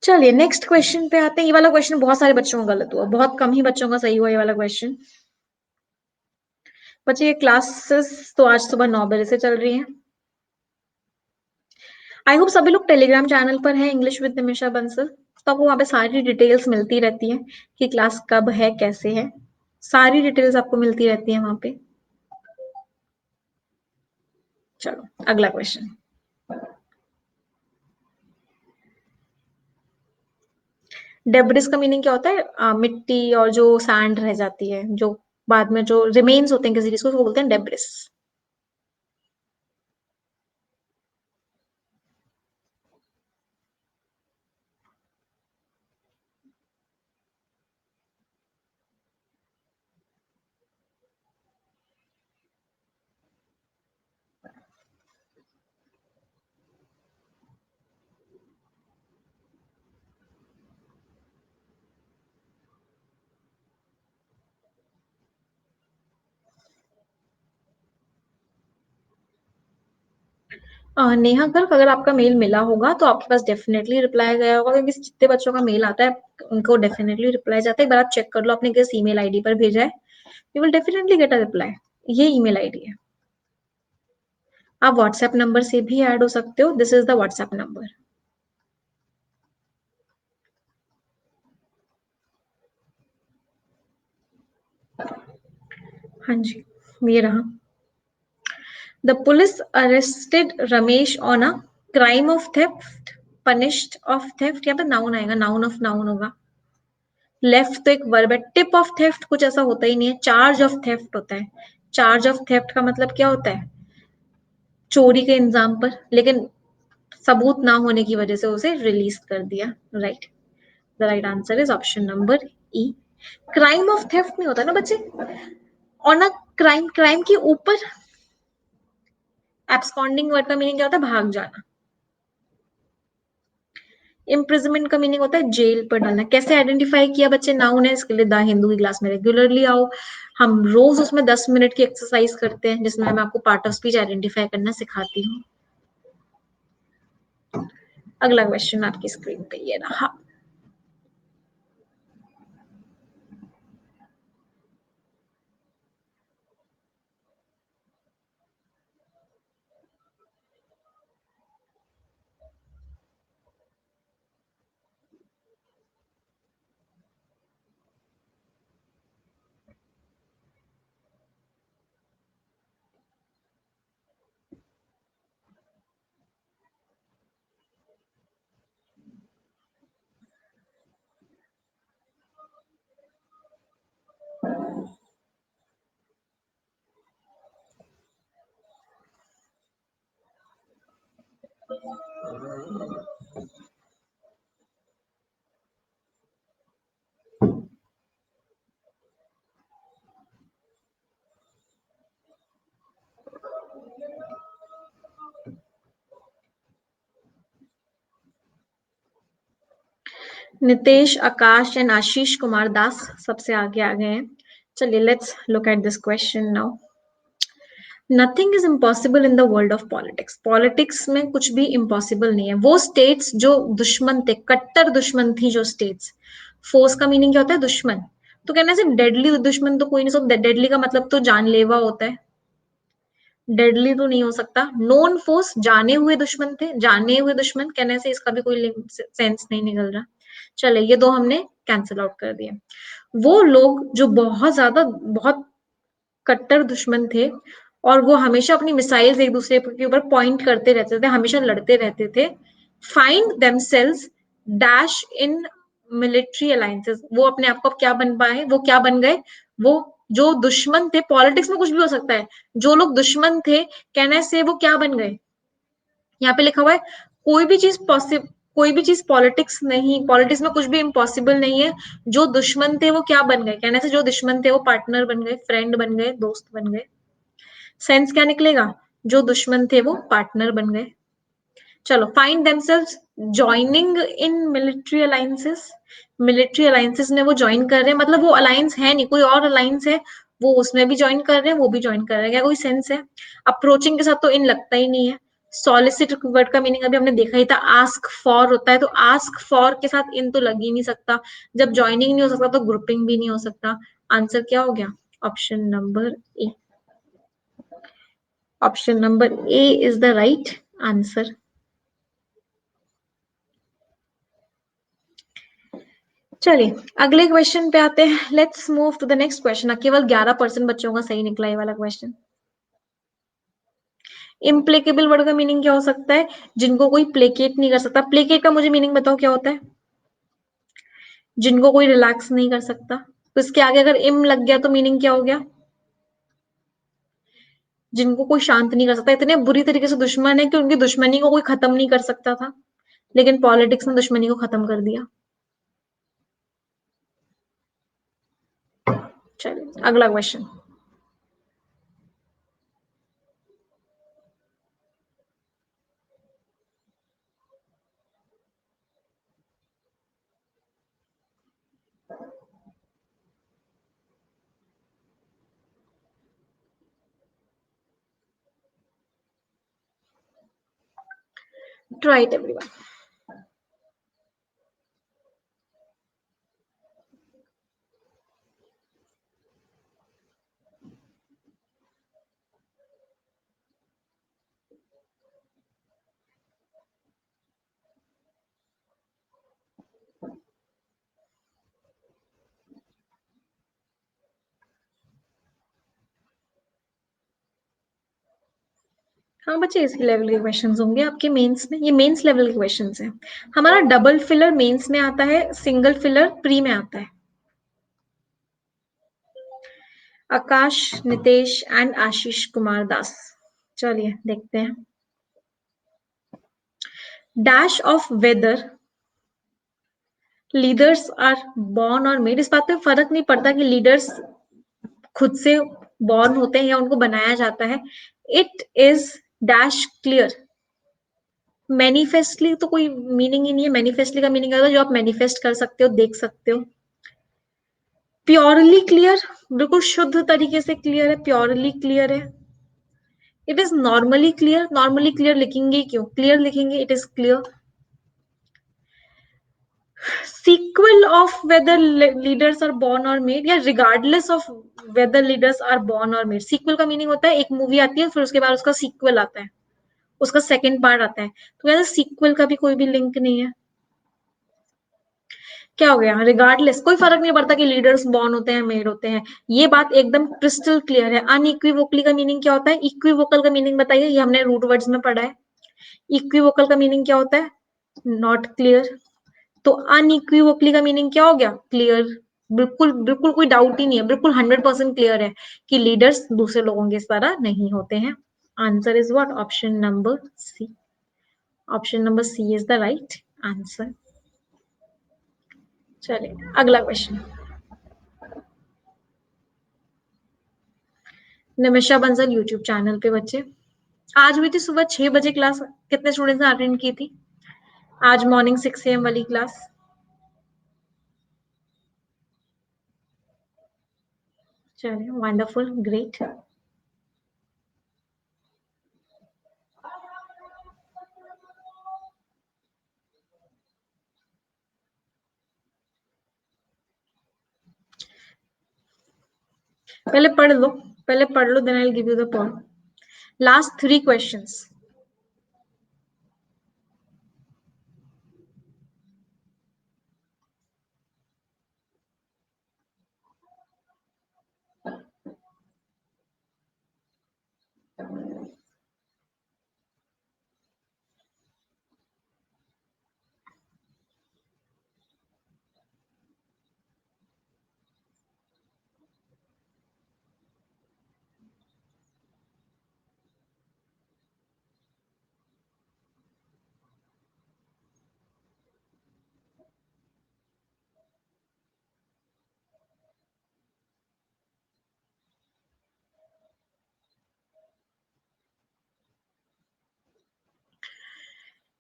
Speaker 1: चलिए, नेक्स्ट क्वेश्चन पे आते हैं। ये वाला क्वेश्चन बहुत सारे बच्चों का गलत हुआ, बहुत कम ही बच्चों का सही हुआ ये वाला क्वेश्चन। बच्चे, ये क्लासेस तो आज सुबह 9 बजे से चल रही हैं। आई होप सभी लोग टेलीग्राम चैनल पर हैं, इंग्लिश विद निमिषा बंसल। तो आपको वहाँ पे सारी डिटेल्स मिलती रहती हैं कि क्लास कब है, कैसे है। सारी डिटेल्स आपको मिलती रहती है वहां पे। चलो अगला क्वेश्चन। डेब्रिस का मीनिंग क्या होता है? मिट्टी और जो सैंड रह जाती है, जो बाद में जो रिमेन्स होते हैं किसी चीज को, उसको बोलते हैं डेब्रिस। नेहा गर्ग, अगर आपका मेल मिला होगा तो आपके पास डेफिनेटली रिप्लाई गया होगा, क्योंकि जितने बच्चों का मेल आता है उनको डेफिनेटली रिप्लाई जाता है। एक बार आप चेक कर लो आपने किस ईमेल आईडी पर भेजा है, you will definitely get a reply. ये ईमेल आईडी है। आप व्हाट्सएप नंबर से भी ऐड हो सकते हो, this is the WhatsApp number. हाँ जी, ये रहा। The police arrested Ramesh on a crime of theft, punished of theft, या तो नाउन आएगा, नाउन ऑफ नाउन होगा। लेफ्ट तो एक वर्ब है, टिप ऑफ थेफ्ट कुछ ऐसा होता ही नहीं है, चार्ज ऑफ थेफ्ट होता है। चार्ज ऑफ थेफ्ट का मतलब क्या होता है? चोरी के इंजाम पर, लेकिन सबूत ना होने की वजह से उसे रिलीज कर दिया। Right, the right answer is option number E. Crime of theft नहीं होता ना बच्चे, और ना क्राइम, क्राइम के ऊपर एब्सकॉन्डिंग वर्ड का मीनिंग क्या होता है? भाग जाना। इम्प्रिजनमेंट का मीनिंग होता है जेल पर डालना। कैसे आइडेंटिफाई किया बच्चे? नाउन है, इसके लिए द हिंदू की क्लास में रेगुलरली आओ। हम रोज उसमें 10 मिनट की एक्सरसाइज करते हैं, जिसमें मैं आपको पार्ट ऑफ स्पीच आइडेंटिफाई करना सिखाती हूँ। अगला क्वेश्चन आपकी स्क्रीन पे ये रहा। नितेश, आकाश एंड आशीष कुमार दास सबसे आगे आ गए हैं। चलिए let's look at this question now. Nothing is impossible in the world of politics. Politics में कुछ भी इम्पॉसिबल नहीं है। वो स्टेट्स जो दुश्मन थे, कट्टर दुश्मन थी जो स्टेट्स। फोर्स का मीनिंग क्या होता है? दुश्मन। तो कहना सिर्फ डेडली दुश्मन तो कोई नहीं, सब डेडली का मतलब तो जानलेवा होता है। डेडली तो नहीं हो सकता। नोन फोर्स, जाने हुए दुश्मन थे, जाने हुए दुश्मन कहने से इसका भी कोई सेंस नहीं निकल रहा। चले, ये दो हमने कैंसिल आउट कर दिए। वो लोग जो बहुत ज्यादा, बहुत कट्टर दुश्मन थे, और वो हमेशा अपनी मिसाइल्स एक दूसरे के ऊपर पॉइंट करते रहते थे, हमेशा लड़ते रहते थे। Find themselves dash in military alliances. वो अपने आप को क्या बन पाए? वो क्या बन गए? वो जो दुश्मन थे, पॉलिटिक्स में कुछ भी हो सकता है, जो लोग दुश्मन थे कहने से वो क्या बन गए? यहाँ पे लिखा हुआ है कोई भी चीज पॉसिबल, कोई भी चीज पॉलिटिक्स नहीं, पॉलिटिक्स में कुछ भी इम्पॉसिबल नहीं है। जो दुश्मन थे वो क्या बन गए? कहने से जो दुश्मन थे वो पार्टनर बन गए, फ्रेंड बन गए, दोस्त बन गए। सेंस क्या निकलेगा? जो दुश्मन थे वो पार्टनर बन गए। चलो, find themselves joining in military alliances. Military alliances में वो ज्वाइन कर रहे हैं, मतलब वो अलायंस है नहीं, कोई और अलायंस है, वो उसमें भी ज्वाइन कर रहे हैं, वो भी ज्वाइन कर रहे हैं, क्या कोई सेंस है? अप्रोचिंग के साथ तो इन लगता ही नहीं है। सॉलिसिट वर्ड का मीनिंग अभी हमने देखा ही था, आस्क फॉर होता है, तो आस्क फॉर के साथ इन तो लग ही नहीं सकता। जब ज्वाइनिंग नहीं हो सकता तो ग्रुपिंग भी नहीं हो सकता। आंसर क्या हो गया? Option number A. Option number A is the right answer. चलिए अगले क्वेश्चन पे आते हैं। Let's move to the next question. केवल 11% बच्चों का सही निकला ये वाला क्वेश्चन। इम्प्लेकेबल वर्ड का मीनिंग क्या हो सकता है? जिनको कोई प्लेकेट नहीं कर सकता। प्लेकेट का मुझे मीनिंग बताओ क्या होता है? जिनको कोई रिलैक्स नहीं कर सकता। तो इसके आगे अगर इम लग गया तो मीनिंग क्या हो गया? जिनको कोई शांत नहीं कर सकता। इतने बुरी तरीके से दुश्मन है कि उनकी दुश्मनी को कोई खत्म नहीं कर सकता था, लेकिन पॉलिटिक्स ने दुश्मनी को खत्म कर दिया। चलिए अगला क्वेश्चन। Try it everyone. हाँ बच्चे, इसी लेवल के क्वेश्चंस होंगे आपके मेंस में। ये मेंस लेवल के क्वेश्चंस हैं। हमारा डबल फिलर मेंस में आता है, सिंगल फिलर प्री में आता है। आकाश, नितेश एंड आशीष कुमार दास। चलिए देखते हैं। Dash of whether leaders are born or made. इस बात पे फर्क नहीं पड़ता कि लीडर्स खुद से बॉर्न होते हैं या उनको बनाया जाता है। It is dash clear. Manifestly तो कोई मीनिंग ही नहीं है। मैनिफेस्टली का मीनिंग है जो आप मैनिफेस्ट कर सकते हो, देख सकते हो। प्योरली क्लियर, बिल्कुल शुद्ध तरीके से क्लियर है, प्योरली क्लियर है। It is normally clear. Normally clear लिखेंगे क्यों? क्लियर लिखेंगे, it is clear. Sequel of whether leaders are born or made, या regardless of whether leaders are born or made. Sequel का मीनिंग होता है एक मूवी आती है फिर उसके बाद उसका सीक्वल आता है, उसका सेकंड पार्ट आता है। तो कहते हैं सीक्वल का भी कोई भी लिंक नहीं है। क्या हो गया? रिगार्डलेस, कोई फर्क नहीं पड़ता कि लीडर्स बॉर्न होते हैं मेड होते हैं। ये बात एकदम क्रिस्टल क्लियर है। अनइक्विवोकली का मीनिंग क्या होता है? इक्विवोकल का मीनिंग बताइए, ये हमने रूट वर्ड्स में पढ़ा है। इक्विवोकल का मीनिंग क्या होता है? Not clear. तो अनइक्विवोकली का मीनिंग क्या हो गया? क्लियर। बिल्कुल बिल्कुल कोई डाउट ही नहीं है, बिल्कुल 100% क्लियर है कि लीडर्स दूसरे लोगों की तरह नहीं होते हैं। Answer is what? Option number C. Option number C is the right answer. चलिए अगला question. Nimisha Bansal YouTube channel पे बच्चे। आज हुई थी सुबह 6 बजे क्लास। कितने स्टूडेंट्स ने अटेंड की थी आज मॉर्निंग 6 AM वाली क्लास? चलिए वंडरफुल, ग्रेट। पहले पढ़ लो, पहले पढ़ लो, then I will give you the point. Last 3 questions.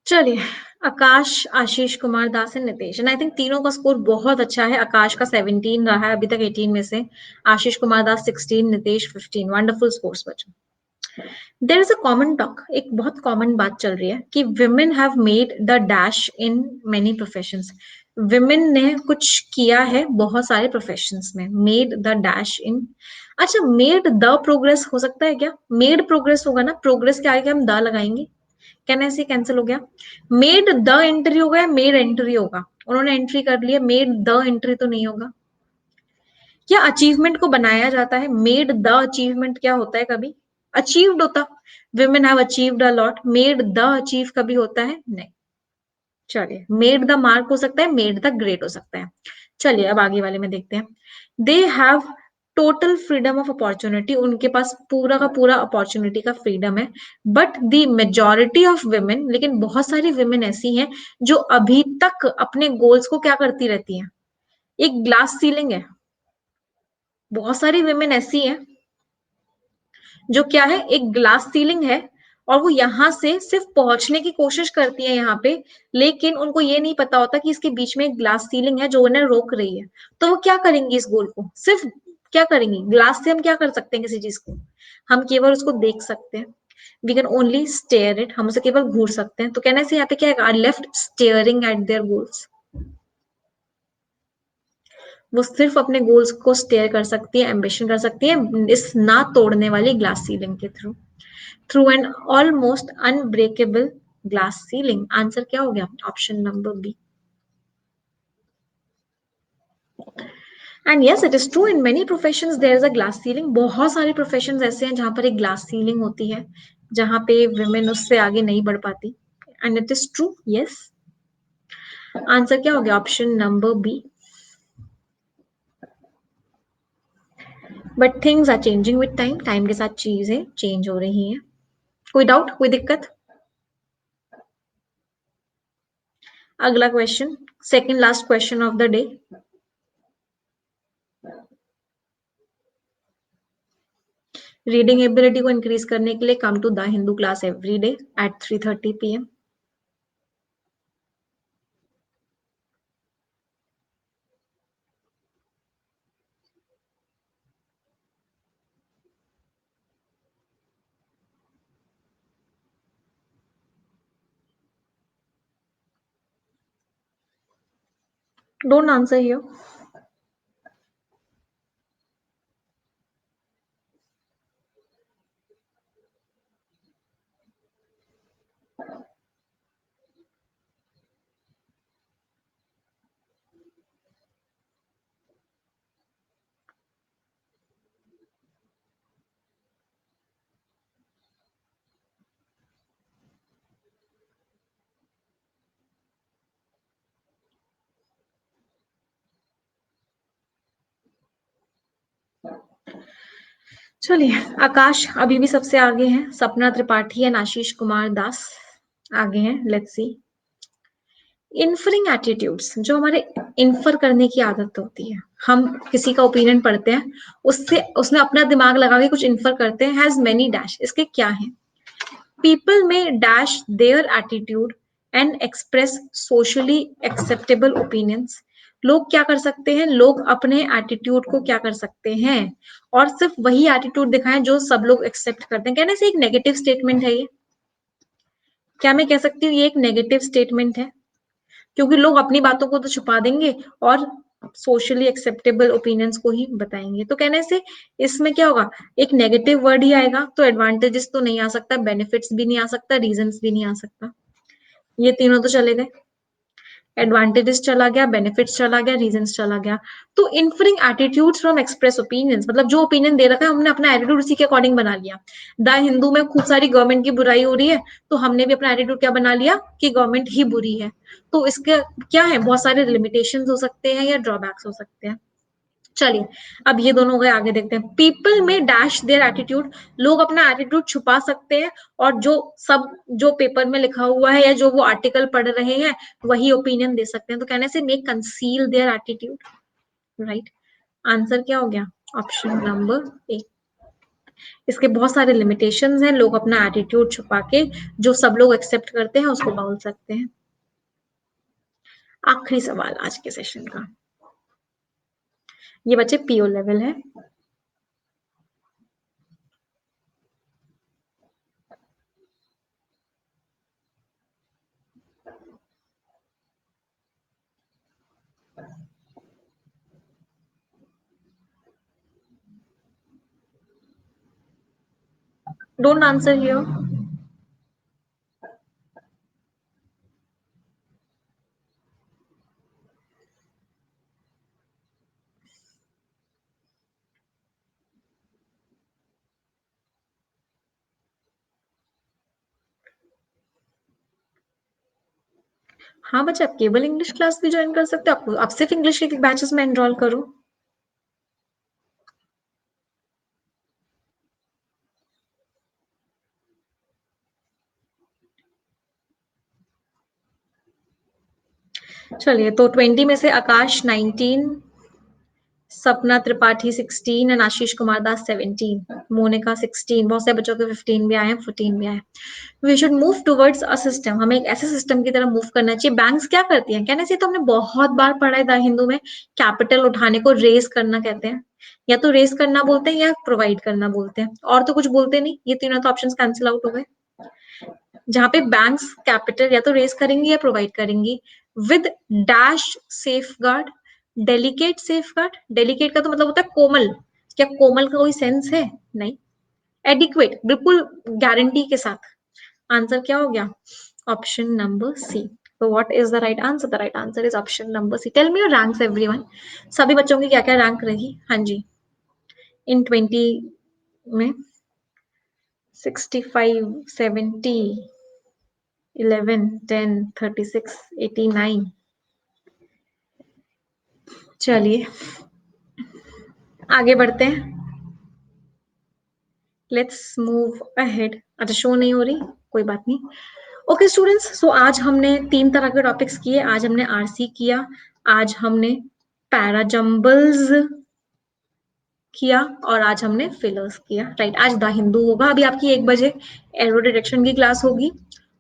Speaker 1: चलिए, Akash, Ashish Kumar Das and Nitesh, and I think तीनों का स्कोर बहुत अच्छा है। आकाश का 17 रहा है अभी तक 18 में से। आशीष कुमार दास 16, नितेश 15। वंडरफुल स्कोर्स बच्चों। There is a common talk, एक बहुत कॉमन बात चल रही है कि women have made the dash in many professions. Women ने कुछ किया है बहुत सारे प्रोफेशंस में। Made the dash in. अच्छा, मेड द प्रोग्रेस हो सकता है क्या? मेड प्रोग्रेस होगा ना, प्रोग्रेस के आगे हम द लगाएंगे। कहने से कैंसिल हो गया। मेड द एंट्री होगा या मेड एंट्री होगा? उन्होंने एंट्री कर लिया, मेड द एंट्री तो नहीं होगा। क्या अचीवमेंट को बनाया जाता है? मेड द अचीवमेंट क्या होता है? कभी अचीव्ड होता, women have achieved a lot, made the achieve कभी होता है? नहीं। चलिए, मेड द मार्क हो सकता है, मेड द ग्रेट हो सकता है। चलिए अब आगे वाले में देखते हैं। They have total freedom of opportunity, उनके पास पूरा का पूरा अपॉर्चुनिटी का फ्रीडम है। But the majority of women, लेकिन बहुत सारी women ऐसी हैं जो अभी तक अपने गोल्स को क्या करती रहती हैं? एक ग्लास सीलिंग है, बहुत सारी women ऐसी हैं जो क्या है, एक ग्लास सीलिंग है, और वो यहां से सिर्फ पहुंचने की कोशिश करती है यहाँ पे, लेकिन उनको ये नहीं पता होता कि इसके बीच में एक ग्लास सीलिंग है जो उन्हें रोक रही है। तो वो क्या करेंगी इस गोल को? सिर्फ क्या करेंगी? ग्लास से हम क्या कर सकते हैं किसी चीज को? हम केवल उसको देख सकते हैं। We can only stare it, हम उसे केवल घूर सकते हैं। तो कहने से यहाँ पे क्या है, left staring at their goals. वो सिर्फ अपने गोल्स को स्टेयर कर सकती है, एम्बिशन कर सकती है इस ना तोड़ने वाली ग्लास सीलिंग के through, through an almost unbreakable glass ceiling. Answer क्या हो गया? Option number B. And yes, it is true, in many professions there is a glass ceiling. बहुत सारे प्रोफेशंस ऐसे हैं जहां पर एक ग्लास सीलिंग होती है, जहां पे वुमेन उससे आगे नहीं बढ़ पाती। And it is true, yes. Answer क्या हो गया? Option number B. But things are changing with time, time के साथ चीजें चेंज हो रही हैं। कोई डाउट, कोई दिक्कत? अगला question, second last question of the day. Reading ability को इंक्रीज करने के लिए come to the Hindu class every day at 3:30 PM। Don't answer here. चलिए, आकाश अभी भी सबसे आगे हैं, सपना त्रिपाठी एंड आशीष कुमार दास आगे हैं। Let's see. इन्फरिंग एटीट्यूड्स, जो हमारे इन्फर करने की आदत होती है, हम किसी का ओपिनियन पढ़ते हैं, उससे उसमें अपना दिमाग लगा के कुछ इन्फर करते हैं, हैज मेनी डैश, इसके क्या है? पीपल में dash their attitude and express socially acceptable opinions. लोग क्या कर सकते हैं? लोग अपने एटीट्यूड को क्या कर सकते हैं, और सिर्फ वही एटीट्यूड दिखाएं जो सब लोग एक्सेप्ट करते हैं। कहने से एक नेगेटिव स्टेटमेंट है ये। क्या मैं कह सकती हूँ ये एक नेगेटिव स्टेटमेंट है? क्योंकि लोग अपनी बातों को तो छुपा देंगे और सोशली एक्सेप्टेबल ओपिनियंस को ही बताएंगे। तो कहने से इसमें क्या होगा, एक नेगेटिव वर्ड ही आएगा। तो एडवांटेजेस तो नहीं आ सकता, बेनिफिट्स भी नहीं आ सकता, रीजंस भी नहीं आ सकता। ये तीनों तो चले गए। एडवांटेजेस चला गया, बेनिफिट्स चला गया, रीजंस चला गया। तो इन्फरिंग एटीट्यूड्स फ्रॉम एक्सप्रेस ओपिनियंस, मतलब जो ओपिनियन दे रखा है हमने अपना एटीट्यूड उसी के अकॉर्डिंग बना लिया। द हिंदू में खूब सारी गवर्नमेंट की बुराई हो रही है, तो हमने भी अपना एटीट्यूड क्या बना लिया कि गवर्नमेंट ही बुरी है। तो इसके क्या है, बहुत सारे लिमिटेशंस हो सकते हैं या ड्रॉबैक्स हो सकते हैं। चलिए, अब ये दोनों हो गए, आगे देखते हैं। पीपल में डैश देयर एटीट्यूड, लोग अपना एटीट्यूड छुपा सकते हैं, और जो पेपर में लिखा हुआ है या जो वो आर्टिकल पढ़ रहे हैं वही ओपिनियन दे सकते हैं। तो कहने से may conceal their attitude, right. Answer क्या हो गया? Option number A. इसके बहुत सारे लिमिटेशंस हैं, लोग अपना एटीट्यूड छुपा के जो सब लोग एक्सेप्ट करते हैं उसको बोल सकते हैं। आखिरी सवाल आज के सेशन का, ये बच्चे पीओ लेवल है। Don't answer here. हाँ बच्चे, आप केवल इंग्लिश क्लास भी ज्वाइन कर सकते हो, आप सिर्फ इंग्लिश के बैचेस में एनरोल करो। चलिए, तो 20 में से आकाश 19, सपना त्रिपाठी 16 एंड आशीष कुमार दास 17, मोनिका 16, बहुत से बच्चों के 15 भी आए हैं, 14 भी आए हैं। We should move towards a system, हमें एक ऐसे सिस्टम की तरफ मूव करना चाहिए। बैंक्स क्या करती हैं, कहने से तो हमने बहुत बार पढ़ा है द हिंदू में, कैपिटल उठाने को रेस करना कहते हैं। या तो रेस करना बोलते हैं या प्रोवाइड करना बोलते हैं, और तो कुछ बोलते नहीं। ये तीनों तो ऑप्शन कैंसिल आउट हो गए। जहां पे बैंक्स कैपिटल या तो रेस करेंगी या प्रोवाइड करेंगी with dash safe guard, delicate safe guard. Delicate का तो मतलब होता है कोमल। क्या कोमल का कोई सेंस है? नहीं। एडिक्वेट, बिल्कुल गारंटी के साथ। आंसर क्या हो गया? Option number C. So what is the right answer? The right answer is option number C. Tell me your ranks, everyone. सभी बच्चों की क्या क्या रैंक रही? हाँ जी, इन 20 में 65, 70, 11, 10, 36, 89। चलिए आगे बढ़ते हैं। Let's move ahead. अच्छा, शो नहीं हो रही, कोई बात नहीं। ओके स्टूडेंट्स, सो आज हमने 3 तरह के टॉपिक्स किए। आज हमने आरसी किया, आज हमने पैराजम्बल्स किया, और आज हमने फिलर्स किया। राइट, आज द हिंदू होगा। अभी आपकी 1 बजे एरो डिटेक्शन की क्लास होगी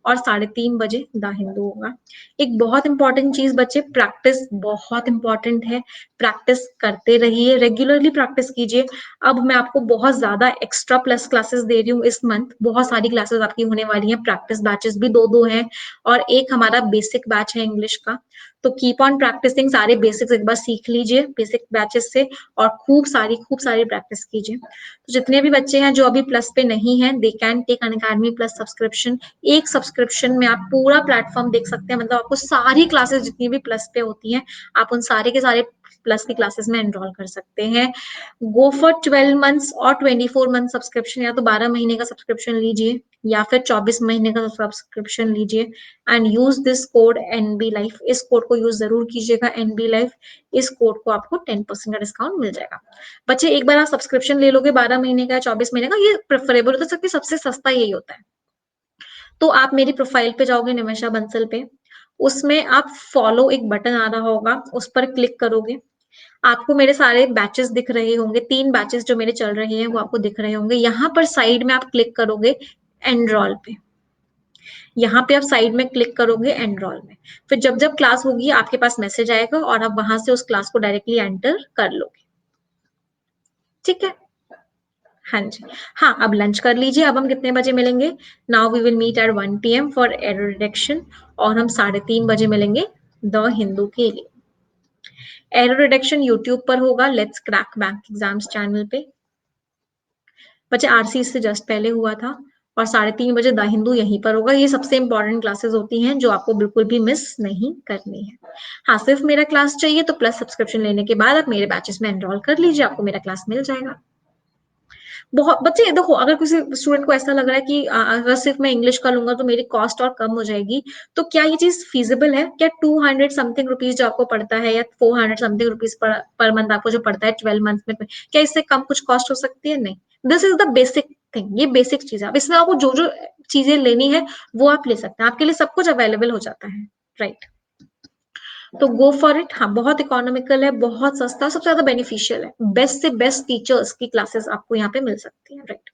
Speaker 1: और 3:30 बजे द हिंदू होगा। एक बहुत इंपॉर्टेंट चीज बच्चे, प्रैक्टिस बहुत इंपॉर्टेंट है। प्रैक्टिस करते रहिए, रेगुलरली प्रैक्टिस कीजिए। अब मैं आपको बहुत ज्यादा एक्स्ट्रा प्लस क्लासेस दे रही हूँ इस मंथ। बहुत सारी क्लासेस आपकी होने वाली हैं, प्रैक्टिस बैचेस भी 2-2 हैं, और एक हमारा बेसिक बैच है इंग्लिश का। तो कीप ऑन प्रैक्टिसिंग, सारे बेसिक्स एक बार सीख लीजिए बेसिक बैचेस से, और खूब सारी प्रैक्टिस कीजिए। तो जितने भी बच्चे हैं जो अभी प्लस पे नहीं है, they can take Unacademy plus subscription. एक सब्सक्रिप्शन में आप पूरा प्लेटफॉर्म देख सकते हैं, मतलब आपको सारी क्लासेस जितनी भी प्लस पे होती हैं, आप उन सारे के सारे प्लस की क्लासेस में एनरोल कर सकते हैं। गो फॉर 12 मंथ्स और 24 मंथ सब्सक्रिप्शन, या तो 12 महीने का सब्सक्रिप्शन लीजिए या फिर 24 महीने का सब्सक्रिप्शन लीजिए, and use this code NB life. इस कोड को यूज जरूर कीजिएगा, एनबी लाइफ। इस कोड को आपको 10% का डिस्काउंट मिल जाएगा। बच्चे, एक बार आप सब्सक्रिप्शन ले लोगे 12 महीने का, 24 महीने का, ये प्रेफरेबल होता है, सबसे सस्ता यही होता है। तो आप मेरी प्रोफाइल पे जाओगे, निमिषा बंसल पे, उसमें आप फॉलो एक बटन आ रहा होगा, उस पर क्लिक करोगे। आपको मेरे सारे बैचेस दिख रहे होंगे, 3 बैचेस जो मेरे चल रहे हैं वो आपको दिख रहे होंगे। यहाँ पर साइड में आप क्लिक करोगे एनरोल पे, यहाँ पे आप साइड में क्लिक करोगे एनरोल में। फिर जब जब क्लास होगी आपके पास मैसेज आएगा, और आप वहां से उस क्लास को डायरेक्टली एंटर कर लोगे। ठीक है? हाँ जी। हाँ, अब लंच कर लीजिए। अब हम कितने बजे मिलेंगे? Now we will meet at 1 PM for error detection, और हम 3:30 बजे मिलेंगे द हिंदू के लिए। एरर डिटेक्शन यूट्यूब पर होगा, let's crack bank exams channel पे। बच्चे, आरसी इससे जस्ट पहले हुआ था, और 3:30 बजे द हिंदू यहीं पर होगा। ये सबसे इंपॉर्टेंट क्लासेस होती हैं जो आपको बिल्कुल भी मिस नहीं करनी है। हाँ, सिर्फ मेरा क्लास चाहिए तो प्लस सब्सक्रिप्शन लेने के बाद आप मेरे बैचेस में एनरोल कर लीजिए, आपको मेरा क्लास मिल जाएगा। बहुत बच्चे देखो, अगर किसी स्टूडेंट को ऐसा लग रहा है कि अगर सिर्फ मैं इंग्लिश का लूंगा तो मेरी कॉस्ट और कम हो जाएगी, तो क्या ये चीज फीजिबल है? क्या 200 समथिंग रुपीज जो आपको पड़ता है, या 400 समथिंग रुपीज पर मंथ आपको जो पड़ता है 12 मंथ में, क्या इससे कम कुछ कॉस्ट हो सकती है? नहीं। This is the basic thing, ये बेसिक चीज है। अब इसमें आपको जो जो चीजें लेनी है वो आप ले सकते हैं, आपके लिए सब कुछ अवेलेबल हो जाता है। राइट, तो गो फॉर इट। हाँ, बहुत इकोनॉमिकल है, बहुत सस्ता, सबसे ज्यादा बेनिफिशियल है। बेस्ट से बेस्ट टीचर्स की क्लासेस आपको यहाँ पे मिल सकती है। राइट,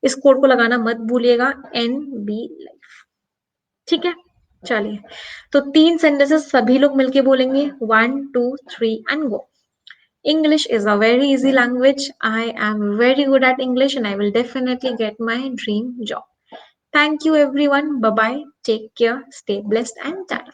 Speaker 1: इस कोड को लगाना मत भूलिएगा, NB लाइफ। ठीक है? चलिए, तो 3 सेंटेंसेस सभी लोग मिलके बोलेंगे, 1, 2, 3 and go. English is a very easy language. I am very good at English and I will definitely get my dream job. Thank you everyone. Bye bye. Take care. Stay blessed and ta